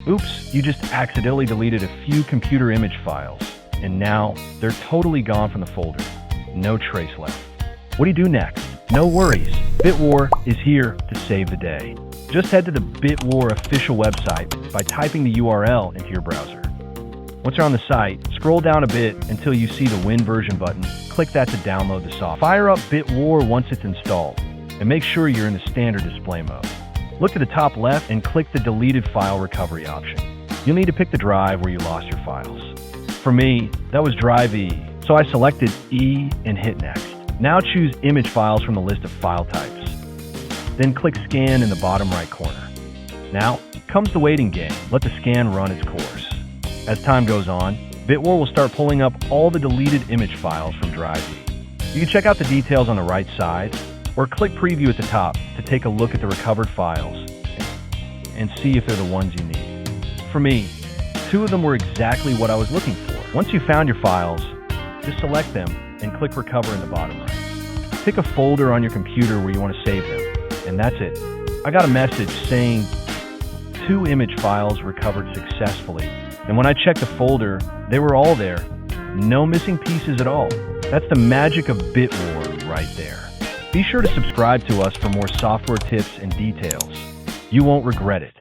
Oops, you just accidentally deleted a few computer image files, and now they're totally gone from the folder. No trace left. What do you do next? No worries. Bitwar is here to save the day. Just head to the Bitwar official website by typing the URL into your browser. Once you're on the site, scroll down a bit until you see the Win version button. Click that to download the software. Fire up Bitwar once it's installed, and make sure you're in the standard display mode. Look to the top left and click the deleted file recovery option. You'll need to pick the drive where you lost your files. For me, that was drive E, so I selected E and hit next. Now choose image files from the list of file types. Then click scan in the bottom right corner. Now comes the waiting game. Let the scan run its course. As time goes on, Bitwar will start pulling up all the deleted image files from drive E. You can check out the details on the right side, or click preview at the top to take a look at the recovered files and see if they're the ones you need. For me, 2 of them were exactly what I was looking for. Once you found your files, just select them and click recover in the bottom right. Pick a folder on your computer where you want to save them, and that's it. I got a message saying 2 image files recovered successfully, and when I checked the folder, they were all there. No missing pieces at all. That's the magic of Bitwar right there. Be sure to subscribe to us for more software tips and details. You won't regret it.